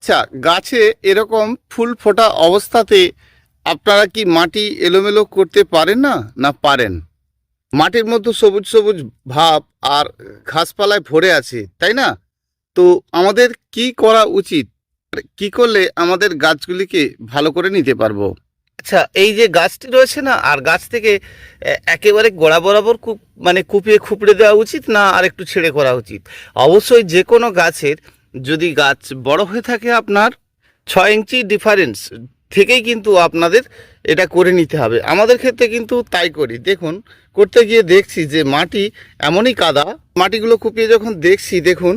আচ্ছা, গাছে এরকম ফুল ফোটা অবস্থাতে আপনারা কি মাটি এলোমেলো করতে পারেন না? না পারেন? মাটির মধ্যে সবুজ সবুজ ভাব আর ঘাসপালায় ভরে আছে, তাই না? তো আমাদের কি করা উচিত? আর কি করলে আমাদের গাছগুলিকে ভালো করে নিতে পারবো? আচ্ছা, এই যে গাছটি রয়েছে না, আর গাছ থেকে একেবারে গোড়া বরাবর মানে কুপিয়ে খুপড়ে দেওয়া উচিত না আর একটু ছেড়ে করা উচিত? অবশ্যই যে কোনো গাছের যদি গাছ বড় হয়ে থাকে আপনার 6 ইঞ্চি ডিফারেন্স থেকেই কিন্তু আপনাদের এটা করে নিতে হবে। আমাদের ক্ষেত্রে কিন্তু তাই করি। দেখুন, করতে গিয়ে দেখছি যে মাটি এমনই কাদা, মাটিগুলো কুপিয়ে যখন দেখছি, দেখুন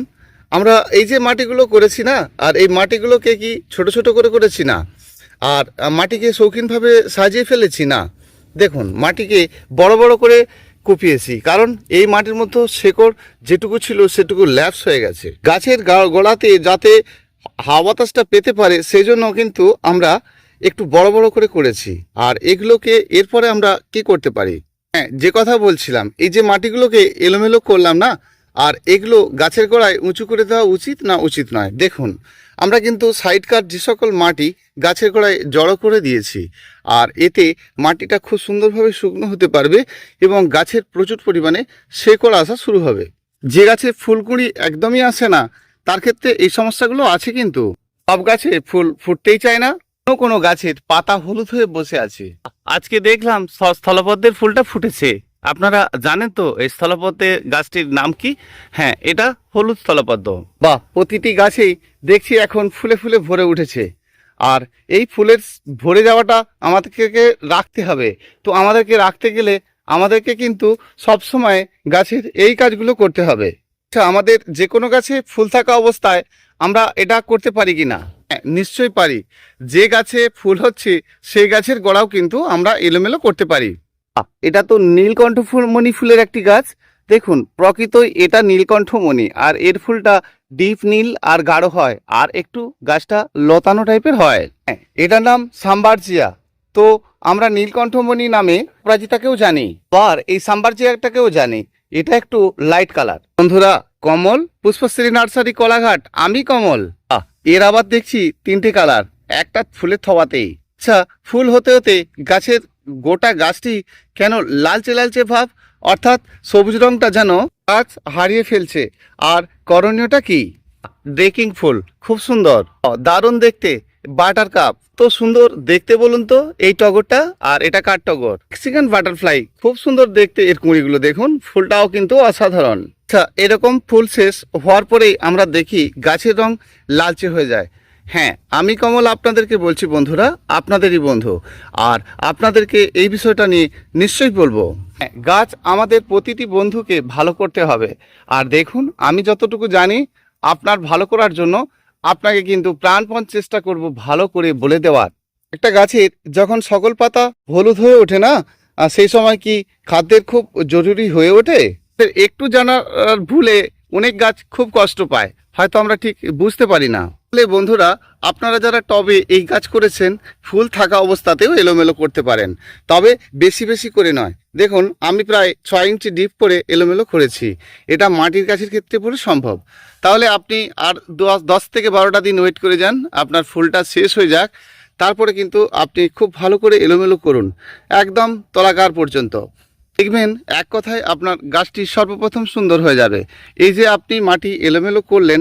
আমরা এই যে মাটিগুলো করেছি না, আর এই মাটিগুলোকে কি ছোট ছোট করে করেছি না, আর মাটিকে শৌখিনভাবে সাজিয়ে ফেলেছি না। দেখুন, মাটিকে বড় বড় করে কুপিয়েছি, কারণ এই মাটির মধ্যে শেকড় যেটুকু ছিল সেটুকু ল্যাপস হয়ে গেছে। গাছের গোড়াতে যাতে হাওয়া বাতাসটা পেতে পারে সেই জন্য কিন্তু আমরা একটু বড় বড় করে করেছি। আর এগুলোকে এরপরে আমরা কি করতে পারি? হ্যাঁ, যে কথা বলছিলাম, এই যে মাটিগুলোকে এলোমেলো করলাম না, আর এগুলো গাছের গোড়ায় উঁচু করে দেওয়া উচিত না উচিত নয়? দেখুন, আমরা কিন্তু সাইড কাট যে সকল মাটি গাছের গোড়ায় জড়ো করে দিয়েছি, আর এতে মাটিটা খুব সুন্দরভাবে শুকনো হতে পারবে এবং গাছের প্রচুর পরিমাণে শেকড় আসা শুরু হবে। যে গাছে ফুলকুঁড়ি একদমই আসে না তার ক্ষেত্রে এই সমস্যাগুলো আছে। কিন্তু সব গাছে ফুল ফুটতেই চায় না, কোনো কোনো গাছের পাতা হলুদ হয়ে বসে আছে। আজকে দেখলাম স্থলপদ্মের ফুলটা ফুটেছে। আপনারা জানেন তো এই স্থলপদ্মে গাছটির নাম কি? হ্যাঁ, এটা হলুদ স্থলপদ্ম। বাহ, প্রতিটি গাছেই দেখছি এখন ফুলে ফুলে ভরে উঠেছে। আর এই ফুলের ভরে যাওয়াটা আমাদেরকে রাখতে হবে। তো আমাদেরকে রাখতে গেলে আমাদেরকে কিন্তু সবসময় গাছের এই কাজগুলো করতে হবে। আচ্ছা, আমাদের যে কোনো গাছে ফুল থাকা অবস্থায় আমরা এটা করতে পারি কি না? হ্যাঁ, নিশ্চয়ই পারি। যে গাছে ফুল হচ্ছে সেই গাছের গোড়াও কিন্তু আমরা এলোমেলো করতে পারি। এটা তো নীলকণ্ঠমণি ফুলের একটি গাছ। দেখুন, প্রকৃতই এটা নীলকণ্ঠমণি, আর এর ফুলটা ডিপ নীল আর গাঢ় হয়, আর একটু গাছটা লতানো টাইপের হয়। হ্যাঁ, এটার নাম সাম্বারজিয়া। তো আমরা নীলকণ্ঠমণি নামে অপরাজিতাকেও জানি, আর এই সাম্বারজিয়াটাকেও জানি। এটা একটু লাইট কালার। বন্ধুরা, কমল পুষ্পশ্রী নার্সারি কোলাঘাট, আমি কমল। এর আবার দেখছি 3টে কালার একটা ফুলের থবাতেই। আচ্ছা, ফুল হতে হতে গাছের গোটা গাছটি কেন লালচে লালচে ভাব, অর্থাৎ সবুজ রংটা যেন গাছ হারিয়ে ফেলছে। আর করণীয়টা কি? ড্রেকিং ফুল, খুব সুন্দর, দারুণ দেখতে। বাটার কাপ, তো সুন্দর দেখতে বলুন তো এই টগরটা, আর এটা কার টগর? মেক্সিকান বাটারফ্লাই, খুব সুন্দর দেখতে এর কুঁড়িগুলো। দেখুন, ফুলটাও কিন্তু অসাধারণ। আচ্ছা, এরকম ফুল শেষ হওয়ার পরেই আমরা দেখি গাছের রং লালচে হয়ে যায়। হ্যাঁ, আমি কমল আপনাদেরকে বলছি বন্ধুরা, আপনাদেরই বন্ধু, আর আপনাদেরকে এই বিষয়টা নিয়ে নিশ্চয়ই বলবো। হ্যাঁ, গাছ আমাদের প্রতিটি বন্ধুকে ভালো করতে হবে। আর দেখুন, আমি যতটুকু জানি আপনার ভালো করার জন্য আপনাকে কিন্তু প্রাণপণ চেষ্টা করব ভালো করে বলে দেওয়ার। একটা গাছের যখন সকল পাতা হলুদ হয়ে ওঠে না, সেই সময় কি খাদ্যের খুব জরুরি হয়ে ওঠে? একটু জানার ভুলে অনেক গাছ খুব কষ্ট পায়, হয়তো আমরা ঠিক বুঝতে পারি না। বন্ধুরা, আপনারা যারা টবে এই গাছ করেছেন, ফুল থাকা অবস্থাতেও এলোমেলো করতে পারেন, তবে বেশি বেশি করে নয়। দেখুন, আমি প্রায় 6 ইঞ্চি ডিপ করে এলোমেলো করেছি। এটা মাটির গাছের ক্ষেত্রে পুরো সম্ভব। তাহলে আপনি আর 10 থেকে 12টা দিন ওয়েট করে যান, আপনার ফুলটা শেষ হয়ে যাক, তারপরে কিন্তু আপনি খুব ভালো করে এলোমেলো করুন একদম তলাগার পর্যন্ত। দেখবেন এক কথায় আপনার গাছটি সর্বপ্রথম সুন্দর হয়ে যাবে। এই যে আপনি মাটি এলোমেলো করলেন,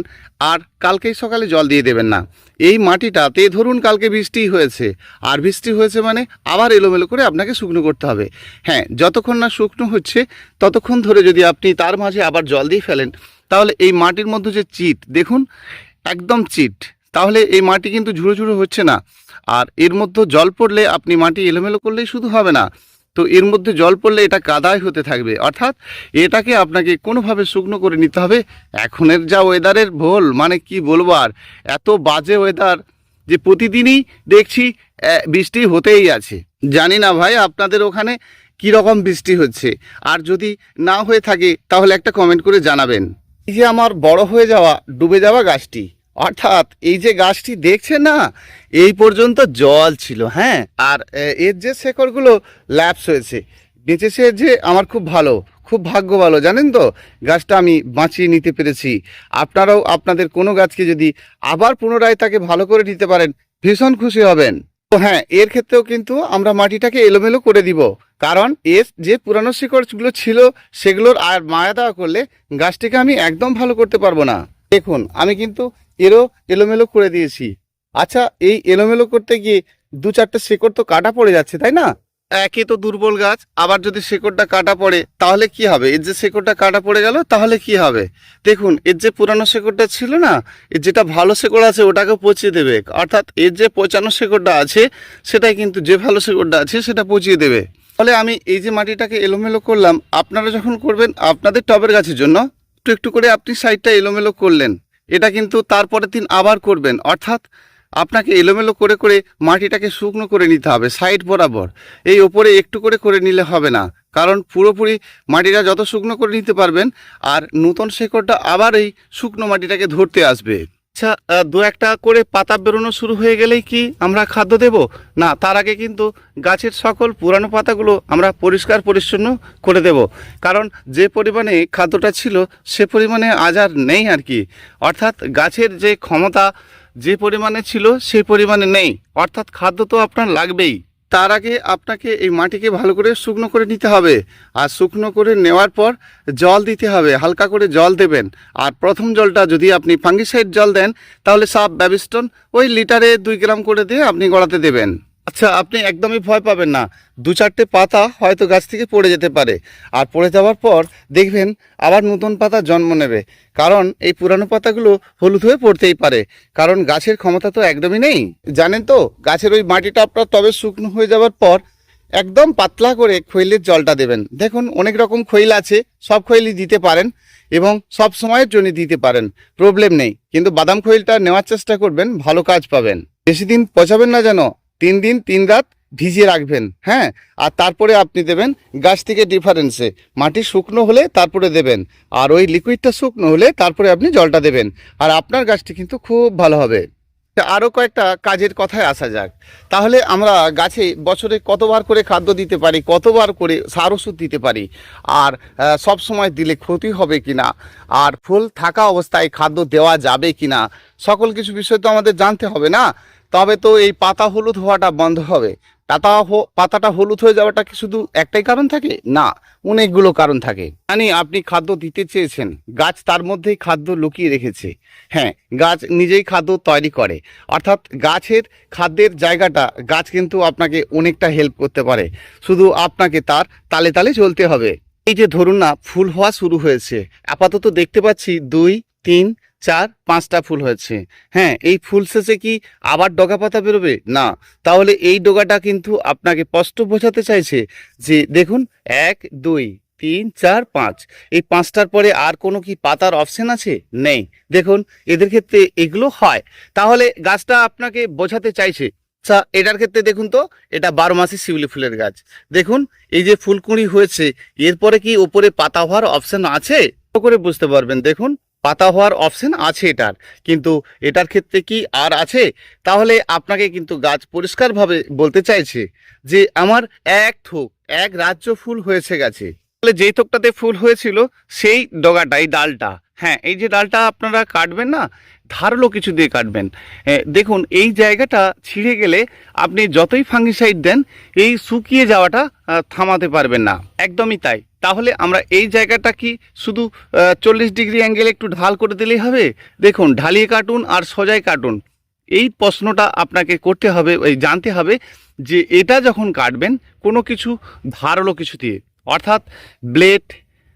আর কালকেই সকালে জল দিয়ে দেবেন না। এই মাটিটাতে ধরুন কালকে বৃষ্টি হয়েছে, আর বৃষ্টি হয়েছে মানে আবার এলোমেলো করে আপনাকে শুকনো করতে হবে। হ্যাঁ, যতক্ষণ না শুকনো হচ্ছে ততক্ষণ ধরে যদি আপনি তার মাঝে আবার জল দিয়ে ফেলেন, তাহলে এই মাটির মধ্যে যে চিট, দেখুন একদম চিট, তাহলে এই মাটি কিন্তু ঝুড়ো ঝুড়ো হচ্ছে না। আর এর মধ্যে জল পড়লে আপনি মাটি এলোমেলো করলেই শুধু হবে না, তো এর মধ্যে জল পড়লে এটা কাদায় হতে থাকবে। অর্থাৎ এটাকে আপনাকে কোনোভাবে শুকনো করে নিতে হবে। এখনের যা ওয়েদারের ভোল, মানে কি বলবো আর, এত বাজে ওয়েদার যে প্রতিদিনই দেখছি বৃষ্টি হতেই আছে। জানি না ভাই আপনাদের ওখানে কি রকম বৃষ্টি হচ্ছে, আর যদি না হয়ে থাকে তাহলে একটা কমেন্ট করে জানাবেন। এই যে আমার বড় হয়ে যাওয়া ডুবে যাওয়া গাছটি, অর্থাৎ এই যে গাছটি দেখছেন না, এই পর্যন্ত জল ছিল। হ্যাঁ, আর এর যে শেকড়গুলো ল্যাপস হয়েছে, বেঁচেছে যে আমার খুব ভালো, খুব ভাগ্য ভালো জানেন তো, গাছটা আমি বাঁচিয়ে নিতে পেরেছি। আপনারাও আপনাদের কোনো গাছকে যদি আবার পুনরায় তাকে ভালো করে নিতে পারেন, ভীষণ খুশি হবেন। তো হ্যাঁ, এর ক্ষেত্রেও কিন্তু আমরা মাটিটাকে এলোমেলো করে দিব, কারণ এর যে পুরানো শিকড়গুলো ছিল সেগুলোর আর মায়া দেওয়া করলে গাছটিকে আমি একদম ভালো করতে পারবো না। দেখুন আমি কিন্তু এরও এলোমেলো করে দিয়েছি। আচ্ছা, এই এলোমেলো করতে গিয়ে দু চারটে শিকড় তো কাটা পড়ে যাচ্ছে, তাই না? একে তো দুর্বল গাছ, আবার যদি শিকড়টা কাটা পড়ে তাহলে কি হবে? এর যে শিকড়টা কাটা পড়ে গেল তাহলে কি হবে? দেখুন এর যে পুরানো শিকড়টা ছিল না, এর যেটা ভালো শিকড় আছে ওটাকে পচিয়ে দেবে, অর্থাৎ এর যে পচানো শিকড়টা আছে সেটাই কিন্তু যে ভালো শিকড়টা আছে সেটা পচিয়ে দেবে। ফলে আমি এই যে মাটিটাকে এলোমেলো করলাম, আপনারা যখন করবেন আপনাদের টবের গাছের জন্য একটু একটু করে আপনি সাইডটা এলোমেলো করলেন, এটা কিন্তু তারপরের দিন আবার করবেন, অর্থাৎ আপনাকে এলোমেলো করে করে মাটিটাকে শুকনো করে নিতে হবে সাইড বরাবর। এই ওপরে একটু করে করে নিলে হবে না, কারণ পুরোপুরি মাটিটা যত শুকনো করে নিতে পারবেন আর নূতন শেকড়টা আবার এই শুকনো মাটিটাকে ধরতে আসবে। আচ্ছা, দু একটা করে পাতা বেরোনো শুরু হয়ে গেলেই কি আমরা খাদ্য দেব? না, তার আগে কিন্তু গাছের সকল পুরানো পাতাগুলো আমরা পরিষ্কার পরিচ্ছন্ন করে দেব, কারণ যে পরিমাণে খাদ্যটা ছিল সে পরিমাণে আজ আর নেই আর কি। অর্থাৎ গাছের যে ক্ষমতা যে পরিমাণে ছিল সেই পরিমাণে নেই, অর্থাৎ খাদ্য তো আপনার লাগবেই। তার আগে আপনাকে এই মাটিকে ভালো করে শুকনো করে নিতে হবে, আর শুকনো করে নেওয়ার পর জল দিতে হবে, হালকা করে জল দেবেন। আর প্রথম জলটা যদি আপনি ফাঙ্গিসাইড জল দেন তাহলে সাব ব্যাবিস্টন ওই লিটারে 2 গ্রাম করে দিয়ে আপনি গড়াতে দেবেন। আচ্ছা, আপনি একদমই ভয় পাবেন না, দু চারটে পাতা হয়তো গাছ থেকে পড়ে যেতে পারে, আর পড়ে যাওয়ার পর দেখবেন আবার নতুন পাতা জন্ম নেবে, কারণ এই পুরানো পাতাগুলো হলুদ হয়ে পড়তেই পারে, কারণ গাছের ক্ষমতা তো একদমই নেই। জানেন তো, গাছের ওই মাটিটা আপনার তবে শুকনো হয়ে যাওয়ার পর একদম পাতলা করে খৈলের জলটা দেবেন। দেখুন অনেক রকম খৈল আছে, সব খৈলই দিতে পারেন এবং সব সময়ের জন্য দিতে পারেন, প্রবলেম নেই, কিন্তু বাদাম খৈলটা নেওয়ার চেষ্টা করবেন, ভালো কাজ পাবেন। বেশি দিন পচাবেন না যেন, 3 দিন 3 রাত ভিজিয়ে রাখবেন, হ্যাঁ। আর তারপরে আপনি দেবেন গাছ থেকে ডিফারেন্সে, মাটি শুকনো হলে তারপরে দেবেন, আর ওই লিকুইডটা শুকনো হলে তারপরে আপনি জলটা দেবেন, আর আপনার গাছটি কিন্তু খুব ভালো হবে। আরও কয়েকটা কাজের কথায় আসা যাক। তাহলে আমরা গাছে বছরে কতবার করে খাদ্য দিতে পারি, কতবার করে সার ওষুধ দিতে পারি, আর সব সময় দিলে ক্ষতি হবে কিনা, আর ফুল থাকা অবস্থায় খাদ্য দেওয়া যাবে কিনা, সকল কিছু বিষয় তো আমাদের জানতে হবে না। তবে তো এই পাতা হলুদ হওয়াটা বন্ধ হবে। পাতাটা হলুদ হয়ে যাওয়াটা কি শুধু একটাই কারণ থাকে? না, অনেকগুলো কারণ থাকে। জানি আপনি খাদ্য দিতে চেয়েছেন, গাছ তার মধ্যেই খাদ্য লুকিয়ে রেখেছে। হ্যাঁ, গাছ নিজেই খাদ্য তৈরি করে, অর্থাৎ গাছের খাদ্যের জায়গাটা গাছ কিন্তু আপনাকে অনেকটা হেল্প করতে পারে, শুধু আপনাকে তার তালে তালে চলতে হবে। এই যে ধরুন না, ফুল হওয়া শুরু হয়েছে, আপাতত দেখতে পাচ্ছি 2, 3, 4, 5টা ফুল হয়েছে। হ্যাঁ, এই ফুল শেষে কি আবার ডগা পাতা বেরোবে? না, তাহলে এই ডগাটা কিন্তু আপনাকে স্পষ্ট বোঝাতে চাইছে যে দেখুন 1, 2, 3, 4, 5, এই 5টার পরে আর কোনো কি পাতার অপশন আছে? নেই। দেখুন এদের ক্ষেত্রে এগুলো হয়, তাহলে গাছটা আপনাকে বোঝাতে চাইছে। আচ্ছা, এটার ক্ষেত্রে দেখুন তো, এটা 12 মাসি শিউলি ফুলের গাছ। দেখুন এই যে ফুলকুঁড়ি হয়েছে, এরপরে কি ওপরে পাতা হওয়ার অপশন আছে? করে বুঝতে পারবেন, দেখুন পাতা হওয়ার অপশন আছে এটার, কিন্তু এটার ক্ষেত্রে কি আর আছে? তাহলে আপনাকে কিন্তু গাছ পরিষ্কারভাবে বলতে চাইছে যে আমার এক রাজ্য ফুল হয়েছে গাছে। তাহলে যেই থোকটাতে ফুল হয়েছিল সেই ডগাটা, এই ডালটা, হ্যাঁ এই যে ডালটা আপনারা কাটবেন না, ধারালো কিছু দিয়ে কাটবেন। দেখুন এই জায়গাটা ছিঁড়ে গেলে আপনি যতই ফাঙ্গিসাইড দেন এই শুকিয়ে যাওয়াটা থামাতে পারবেন না, একদমই তাই। তাহলে আমরা এই জায়গাটা কি শুধু 40 ডিগ্রি অ্যাঙ্গেলে একটু ঢাল করে দিলেই হবে? দেখুন ঢালিয়ে কাটুন আর সোজাই কাটুন, এই প্রশ্নটা আপনাকে করতে হবে, জানতে হবে যে এটা যখন কাটবেন কোনো কিছু ধারালো কিছু দিয়ে, অর্থাৎ ব্লেড,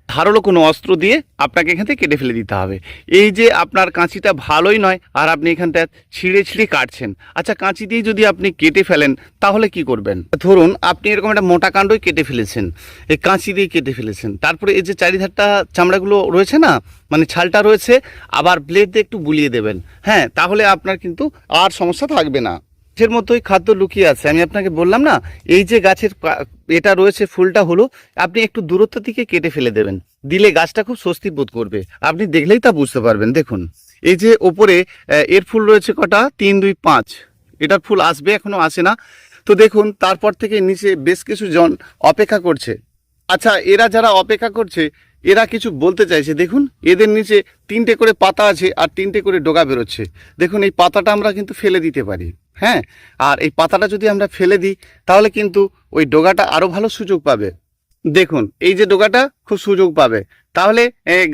ধারালো কোনো অস্ত্র দিয়ে আপনাকে এখান থেকে কেটে ফেলে দিতে হবে। এই যে আপনার কাঁচিটা ভালোই নয় আর আপনি এখানটা ছিঁড়ে ছিঁড়ে কাটছেন। আচ্ছা, কাঁচি দিয়ে যদি আপনি কেটে ফেলেন তাহলে কি করবেন? ধরুন আপনি এরকম একটা মোটা কাণ্ডই কেটে ফেলেছেন, এই কাঁচি দিয়ে কেটে ফেলেছেন, তারপরে এই যে চারিধারটা চামড়াগুলো রয়েছে না, মানে ছালটা রয়েছে, আবার ব্লেড দিয়ে একটু বুলিয়ে দেবেন। হ্যাঁ, তাহলে আপনার কিন্তু আর সমস্যা থাকবে না। গাছের মধ্যেই খাদ্য লুকিয়ে আছে, আমি আপনাকে বললাম না, এই যে গাছের এটা রয়েছে ফুলটা হলো, আপনি একটু দূরত্ব থেকে কেটে ফেলে দেবেন, দিলে গাছটা খুব স্বস্তি বোধ করবে, আপনি দেখলেই তা বুঝতে পারবেন। দেখুন এই যে ওপরে এর ফুল রয়েছে কটা, 3, 2, 5, এটার ফুল আসবে, এখনো আসে না। তো দেখুন তারপর থেকে নিচে বেশ কিছু জন অপেক্ষা করছে, আচ্ছা, এরা যারা অপেক্ষা করছে এরা কিছু বলতে চাইছে। দেখুন এদের নিচে 3টে করে পাতা আছে আর 3টে করে ডগা বেরোচ্ছে। দেখুন এই পাতাটা আমরা কিন্তু ফেলে দিতে পারি, হ্যাঁ, আর এই পাতাটা যদি আমরা ফেলে দিই তাহলে কিন্তু ওই ডগাটা আরও ভালো সুযোগ পাবে। দেখুন এই যে ডগাটা খুব সুযোগ পাবে। তাহলে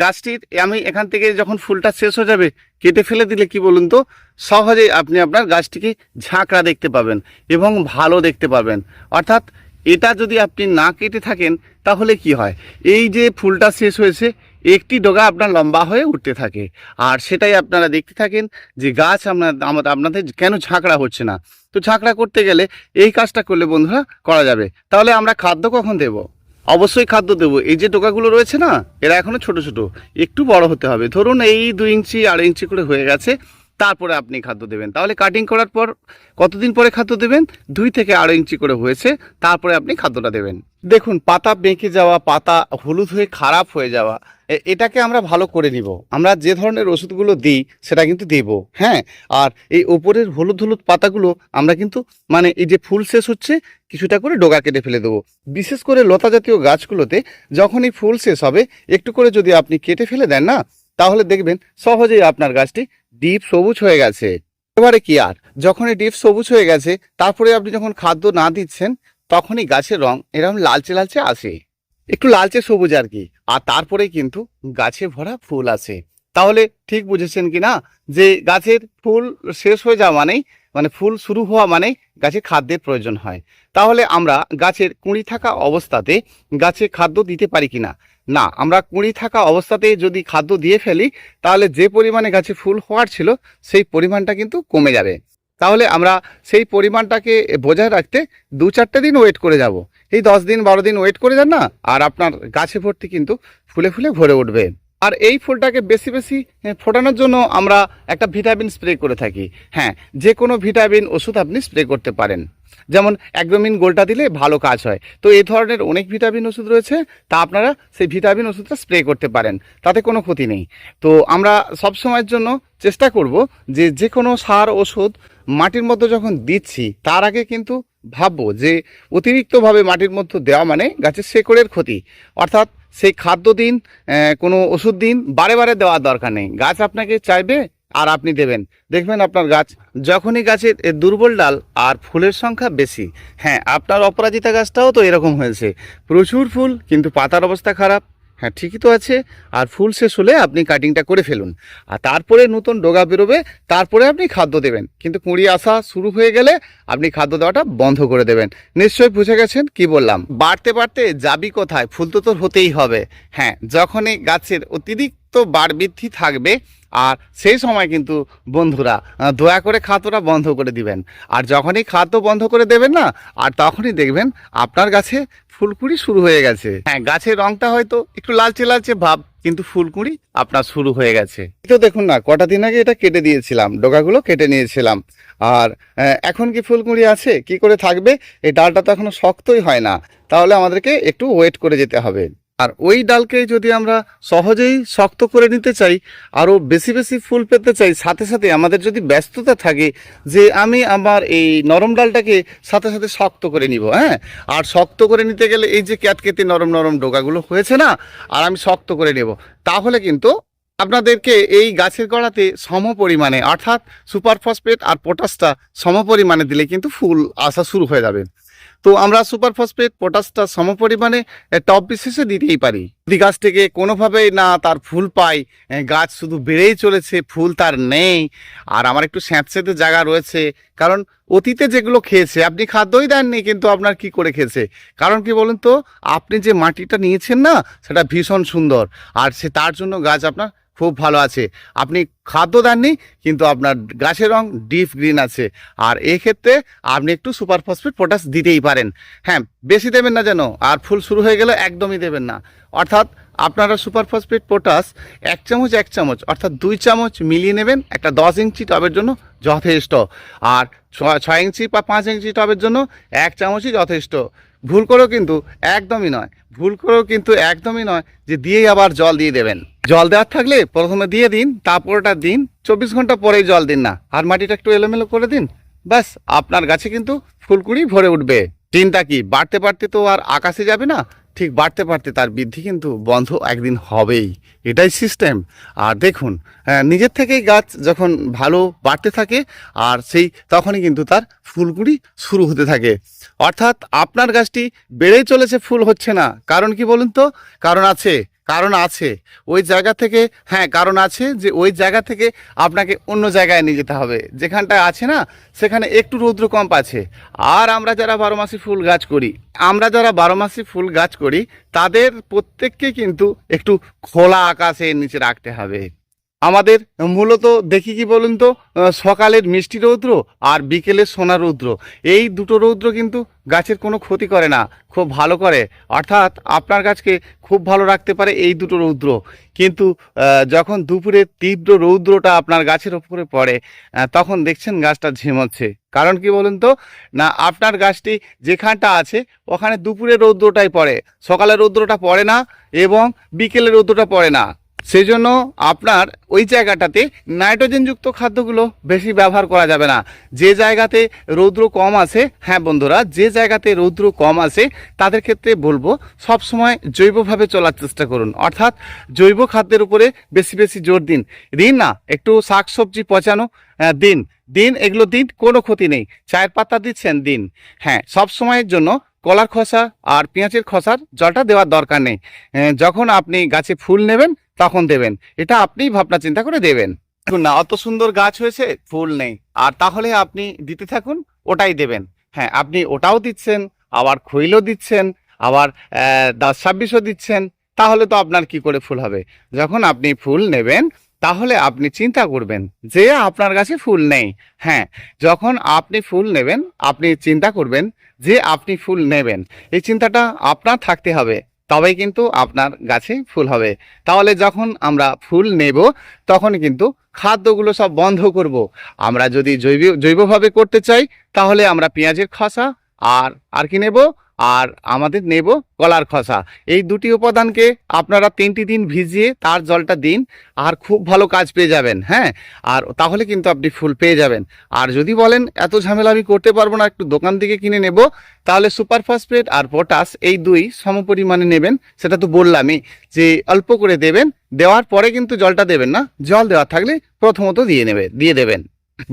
গাছটির আমি এখান থেকে যখন ফুলটা শেষ হয়ে যাবে কেটে ফেলে দিলে কি বলুন তো, সহজেই আপনি আপনার গাছটিকে ঝাঁকড়া দেখতে পাবেন এবং ভালো দেখতে পাবেন। অর্থাৎ এটা যদি আপনি না কেটে থাকেন তাহলে কি হয়, এই যে ফুলটা শেষ হয়েছে একটি ডগা আপনার লম্বা হয়ে উঠতে থাকে, আর সেটাই আপনারা দেখতে থাকেন যে গাছ আপনাদের কেন ঝাঁকড়া হচ্ছে না। তো ঝাঁকড়া করতে গেলে এই কাজটা করলে বন্ধুরা করা যাবে। তাহলে আমরা খাদ্য কখন দেব? অবশ্যই খাদ্য দেবো। এই যে ডগাগুলো রয়েছে না, এরা এখনো ছোট ছোট, একটু বড় হতে হবে। ধরুন এই 2 ইঞ্চি 2.5 ইঞ্চি করে হয়ে গেছে, তারপরে আপনি খাদ্য দেবেন। তাহলে কাটিং করার পর কতদিন পরে খাদ্য দেবেন? 2 থেকে 2.5 ইঞ্চি করে হয়েছে, তারপরে আপনি খাদ্যটা দেবেন। দেখুন পাতা বেঁকে যাওয়া, পাতা হলুদ হয়ে খারাপ হয়ে যাওয়া, এটাকে আমরা ভালো করে নিব। আমরা যে ধরনের ওষুধগুলো দিই সেটা কিন্তু দেব, হ্যাঁ। আর এই ওপরের হলুদ হলুদ পাতাগুলো আমরা কিন্তু মানে এই যে ফুল শেষ হচ্ছে কিছুটা করে ডগা কেটে ফেলে দেবো। বিশেষ করে লতা জাতীয় গাছগুলোতে যখনই ফুল শেষ হবে একটু করে যদি আপনি কেটে ফেলে দেন না, তাহলে দেখবেন সহজেই আপনার গাছটি ডিপ সবুজ হয়ে গেছে। এবারে কি আর, যখনই ডিপ সবুজ হয়ে গেছে তারপরে আপনি যখন খাদ্য না দিচ্ছেন তখনই গাছের রং এরকম লালচে লালচে আসে, একটু লালচে সবুজ আর কি। আর তারপরেই কিন্তু গাছে ভরা ফুল আসে। তাহলে ঠিক বুঝেছেন কি না যে গাছের ফুল শেষ হয়ে যাওয়া মানেই মানে ফুল শুরু হওয়া মানেই গাছে খাদ্যের প্রয়োজন হয়। তাহলে আমরা গাছের কুঁড়ি থাকা অবস্থাতে গাছে খাদ্য দিতে পারি কি না? না, আমরা কুঁড়ি থাকা অবস্থাতে যদি খাদ্য দিয়ে ফেলি তাহলে যে পরিমাণে গাছে ফুল হওয়ার ছিল সেই পরিমাণটা কিন্তু কমে যাবে। তাহলে আমরা সেই পরিমাণটাকে বজায় রাখতে 2-4টে দিন ওয়েট করে যাব। এই 10 দিন 12 দিন ওয়েট করে যান না, আর আপনার গাছে ভর্তি কিন্তু ফুলে ফুলে ভরে উঠবে। আর এই ফুলটাকে বেশি বেশি ফোটানোর জন্য আমরা একটা ভিটামিন স্প্রে করে থাকি। হ্যাঁ, যে কোনো ভিটামিন ওষুধ আপনি স্প্রে করতে পারেন। যেমন অ্যাগ্রোমিন গোল্ডটা দিলে ভালো কাজ হয়। তো এই ধরনের অনেক ভিটামিন ওষুধ রয়েছে, তা আপনারা সেই ভিটামিন ওষুধটা স্প্রে করতে পারেন, তাতে কোনো ক্ষতি নেই। তো আমরা সব সময়ের জন্য চেষ্টা করব যে যে কোনো সার ওষুধ মাটির মধ্যে যখন দিচ্ছি তার আগে কিন্তু ভাববো যে অতিরিক্তভাবে মাটির মধ্যে দেওয়া মানে গাছের শেকড়ের ক্ষতি। অর্থাৎ সেই খাদ্য দিন, কোনো ওষুধ দিন, বারে বারে দেওয়ার দরকার নেই। গাছ আপনাকে চাইবে আর আপনি দেবেন, দেখবেন আপনার গাছ যখনই গাছের দুর্বল ডাল আর ফুলের সংখ্যা বেশি। হ্যাঁ, আপনার অপরাজিতা গাছটাও তো এরকম হয়েছে, প্রচুর ফুল কিন্তু পাতার অবস্থা খারাপ। হ্যাঁ ঠিকই তো আছে। আর ফুল শেষ হলে আপনি কাটিংটা করে ফেলুন, আর তারপরে নতুন ডগা বেরোবে, তারপরে আপনি খাদ্য দেবেন। কিন্তু কুঁড়ি আসা শুরু হয়ে গেলে আপনি খাদ্য দেওয়াটা বন্ধ করে দেবেন। নিশ্চয়ই বুঝে গেছেন কি বললাম। বাড়তে বাড়তে যাবি কোথায়, ফুল তো তোর হতেই হবে। হ্যাঁ, যখনই গাছের অতিরিক্ত বাড় বৃদ্ধি থাকবে আর সেই সময় কিন্তু বন্ধুরা দয়া করে খাদ্যটা বন্ধ করে দিবেন। আর যখনই খাদ্য বন্ধ করে দেবেন না, আর তখনই দেখবেন আপনার গাছে ফুলকুড়ি শুরু হয়ে গেছে। হ্যাঁ, গাছের রংটা হয়তো একটু লালচে লালচে ভাব, কিন্তু ফুলকুড়ি আপনার শুরু হয়ে গেছে। তো দেখুন না, কটা দিন আগে এটা কেটে দিয়েছিলাম, ডগাগুলো কেটে নিয়েছিলাম। আর এখন কি ফুলকুড়ি আছে? কি করে থাকবে? এই ডালটা তো এখনো শক্তই হয় না, তাহলে আমাদেরকে একটু ওয়েট করে যেতে হবে। আর ওই ডালকে যদি আমরা সহজেই শক্ত করে নিতে চাই, আরও বেশি বেশি ফুল পেতে চাই, সাথে সাথে আমাদের যদি ব্যস্ততা থাকে যে আমি আমার এই নরম ডালটাকে সাথে সাথে শক্ত করে নিব, হ্যাঁ, আর শক্ত করে নিতে গেলে এই যে ক্যাতকেতে নরম নরম ডগাগুলো হয়েছে না, আর আমি শক্ত করে নেব, তাহলে কিন্তু আপনাদেরকে এই গাছের গোড়াতে সম পরিমাণে অর্থাৎ সুপার ফসফেট আর পটাশটা সম পরিমাণে দিলে কিন্তু ফুল আসা শুরু হয়ে যাবে। তো আমরা সুপার ফসফেট পটাশটা সম পরিমাণে টব বিশেষে দিতেই পারি। যদি গাছ থেকে কোনোভাবেই না তার ফুল পাই, গাছ শুধু বেড়েই চলেছে, ফুল তার নেই, আর আমার একটু স্যাঁতস্যাঁতে জায়গা রয়েছে, কারণ অতীতে যেগুলো খেয়েছে আপনি খাদ্যই দেননি, কিন্তু আপনার কি করে খেয়েছে? কারণ কি বলুন তো, আপনি যে মাটিটা নিয়েছেন না সেটা ভীষণ সুন্দর, আর সে তার জন্য গাছ আপনার খুব ভালো আছে। আপনি খাদ্য দেননি কিন্তু আপনার গাছের রং ডিপ গ্রিন আছে, আর এক্ষেত্রে আপনি একটু সুপার ফসফেট পটাশ দিতেই পারেন। হ্যাঁ, বেশি দেবেন না যেন, আর ফুল শুরু হয়ে গেলে একদমই দেবেন না। অর্থাৎ আপনারা সুপার ফসফেট পটাশ 1 চামচ 1 চামচ অর্থাৎ 2 চামচ মিলিয়ে নেবেন একটা 10 ইঞ্চি টবের জন্য যথেষ্ট। আর 6 ইঞ্চি বা 5 ইঞ্চি টবের জন্য 1 চামচই যথেষ্ট। ভুল করেও কিন্তু একদমই নয়, যে দিয়েই আবার জল দিয়ে দেবেন। জল দেওয়ার থাকলে প্রথমে দিয়ে দিন, তারপরটা দিন, 24 ঘন্টা পরেই জল দিন না, আর মাটিটা একটু এলোমেলো করে দিন, ব্যাস আপনার গাছে কিন্তু ফুলকুড়ি ভরে উঠবে। চিন্তা কি, বাড়তে বাড়তে তো আর আকাশে যাবে না, ঠিক বাড়তে বাড়তে তার বৃদ্ধি কিন্তু বন্ধ একদিন হবেই, এটাই সিস্টেম। আর দেখুন নিজের থেকেই গাছ যখন ভালো বাড়তে থাকে আর তখনই কিন্তু তার ফুলগুলি শুরু হতে থাকে। অর্থাৎ আপনার গাছটি বেড়েই চলেছে, ফুল হচ্ছে না, কারণ কি বলুন তো? কারণ আছে ওই জায়গা থেকে, হ্যাঁ কারণ আছে যে ওই জায়গা থেকে আপনাকে অন্য জায়গায় নিয়ে যেতে হবে, যেখানটায় আছে না সেখানে একটু রৌদ্র কম পাচ্ছে। আর আমরা যারা বারোমাসি ফুল গাছ করি তাদের প্রত্যেককে কিন্তু একটু খোলা আকাশের নিচে রাখতে হবে। আমাদের মূলত দেখি কি বলুন তো, সকালের মিষ্টি রৌদ্র আর বিকেলের সোনা রৌদ্র, এই দুটো রৌদ্র কিন্তু গাছের কোনো ক্ষতি করে না, খুব ভালো করে। অর্থাৎ আপনার গাছকে খুব ভালো রাখতে পারে এই দুটো রৌদ্র। কিন্তু যখন দুপুরের তীব্র রৌদ্রটা আপনার গাছের ওপরে পড়ে তখন দেখছেন গাছটা ঝিমোচ্ছে। কারণ কি বলুন তো, না আপনার গাছটি যেখানটা আছে ওখানে দুপুরের রৌদ্রটাই পড়ে, সকালের রৌদ্রটা পড়ে না এবং বিকেলের রৌদ্রটা পড়ে না। সেই জন্য আপনার ওই জায়গাটাতে নাইট্রোজেনযুক্ত খাদ্যগুলো বেশি ব্যবহার করা যাবে না। যে জায়গাতে রৌদ্র কম আছে, হ্যাঁ বন্ধুরা, যে জায়গাতে রৌদ্র কম আছে তাদের ক্ষেত্রে বলবো সবসময় জৈবভাবে চলার চেষ্টা করুন। অর্থাৎ জৈব খাদ্যের উপরে বেশি বেশি জোর দিন না, একটু শাকসবজি পচানো দিন, এগুলো দিন, কোনো ক্ষতি নেই। চায়ের পাতা দিচ্ছেন দিন, হ্যাঁ সব সময়ের জন্য কলার খোসা আর পেঁয়াজের খোসার জলটা দেওয়ার দরকার নেই। যখন আপনি গাছে ফুল নেবেন তখন দেবেন, এটা আপনিই ভাবনা চিন্তা করে দেবেন। দেখুন না, অত সুন্দর গাছ হয়েছে, ফুল নেই, আর তাহলে আপনি দিতে থাকুন, ওটাই দেবেন। হ্যাঁ আপনি ওটাও দিচ্ছেন, আবার খৈলও দিচ্ছেন, আবার 10-26ও দিচ্ছেন, তাহলে তো আপনার কি করে ফুল হবে? যখন আপনি ফুল নেবেন তাহলে আপনি চিন্তা করবেন যে আপনার কাছে ফুল নেই। হ্যাঁ, যখন আপনি ফুল নেবেন আপনি চিন্তা করবেন যে আপনি ফুল নেবেন, এই চিন্তাটা আপনার থাকতে হবে, তবেই কিন্তু আপনার গাছে ফুল হবে। তাহলে যখন আমরা ফুল নেব তখন কিন্তু খাদ্যগুলো সব বন্ধ করব। আমরা যদি জৈবভাবে করতে চাই তাহলে আমরা পেঁয়াজের খোসা আর কি নেব, আর আমাদের নেব কলার খোসা। এই দুটি উপাদানকে আপনারা 3টি দিন ভিজিয়ে তার জলটা দিন, আর খুব ভালো কাজ পেয়ে যাবেন। হ্যাঁ, আর তাহলে কিন্তু আপনি ফুল পেয়ে যাবেন। আর যদি বলেন এত ঝামেলা আমি করতে পারবো না, একটু দোকান থেকে কিনে নেব, তাহলে সুপার ফসফেট আর পটাশ এই দুই সমপরিমাণে নেবেন। সেটা তো বললামই যে অল্প করে দেবেন, দেওয়ার পরে কিন্তু জলটা দেবেন না, জল দেওয়া থাকলে প্রথমত দিয়ে দেবেন।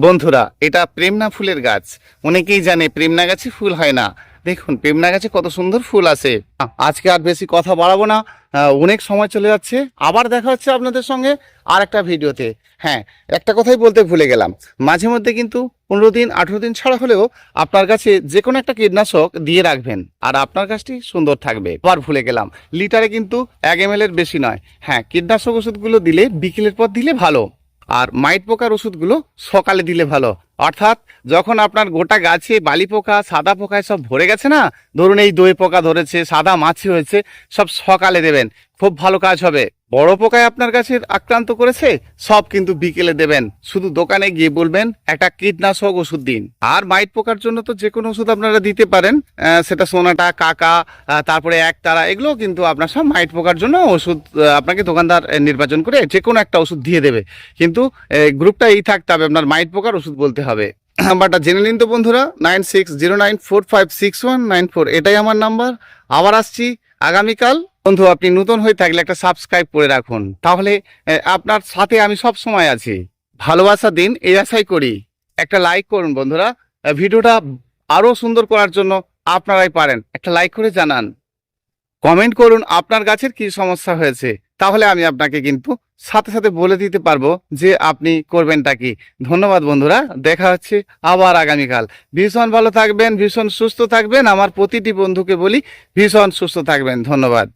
বন্ধুরা, এটা প্রেমনা ফুলের গাছ, অনেকেই জানে প্রেমনা গাছে ফুল হয় না। দেখুন প্রেমনা গাছে কত সুন্দর ফুল আছে। আজকে আর বেশি কথা বাড়াবো না, অনেক সময় চলে যাচ্ছে। আবার দেখা হচ্ছে আপনাদের সঙ্গে আর একটা ভিডিওতে। হ্যাঁ, একটা কথাই বলতে ভুলে গেলাম, মাঝে মধ্যে কিন্তু 15 দিন 18 দিন ছাড়া হলেও আপনার কাছে যে কোনো একটা কীটনাশক দিয়ে রাখবেন, আর আপনার গাছটি সুন্দর থাকবে। আবার ভুলে গেলাম, লিটারে কিন্তু 1 ml এর বেশি নয়। হ্যাঁ, কীটনাশক ওষুধগুলো দিলে বিকেলের পর দিলে ভালো, আর মাইট পোকার ওষুধগুলো সকালে দিলে ভালো। অর্থাৎ যখন আপনার গোটা গাছে বালি পোকা সাদা পোকায় সব ভরে গেছে না, ধরুন এই দই পোকা ধরেছে, সাদা মাছি হয়েছে, সব সকালে দেবেন, খুব ভালো কাজ হবে। বড় পোকায় আপনার গাছের আক্রান্ত করেছে, সব কিন্তু বিকেলে দেবেন। শুধু দোকানে গিয়ে বলবেন একটা কীটনাশক ওষুধ দিন। আর মাইট পোকার জন্য তো যে কোনো ওষুধ আপনারা দিতে পারেন, সেটা সোনাটা, কাকা, তারপরে একতারা, এগুলো কিন্তু আপনার সব মাইট পোকার জন্য ওষুধ আপনাকে দোকানদার নির্বাচন করে যে কোনো একটা ওষুধ দিয়ে দেবে। কিন্তু গ্রুপটা এই থাকতে হবে, আপনার মাইট পোকার ওষুধ বলতে হবে। নাম্বারটা জেনে নিন তো বন্ধুরা, 9609456194, এটাই আমার নাম্বার। আবার আসছি আগামীকাল। বন্ধু, আপনি নতুন হয়ে থাকলে একটা সাবস্ক্রাইব করে রাখুন, তাহলে আপনার সাথে আমি সব সময় আছি। ভালোবাসা দিন এই আশাই করি। একটা লাইক করুন বন্ধুরা, ভিডিওটা আরো সুন্দর করার জন্য আপনারাই পারেন। একটা লাইক করে জানান, কমেন্ট করুন আপনার গাছের কি সমস্যা হয়েছে, তাহলে আমি আপনাকে কিন্তু সাথে সাথে বলে দিতে পারবো যে আপনি করবেনটা কি। ধন্যবাদ বন্ধুরা, দেখা হচ্ছে আবার আগামীকাল। ভীষণ ভালো থাকবেন, ভীষণ সুস্থ থাকবেন। আমার প্রতিটি বন্ধুকে বলি ভীষণ সুস্থ থাকবেন। ধন্যবাদ।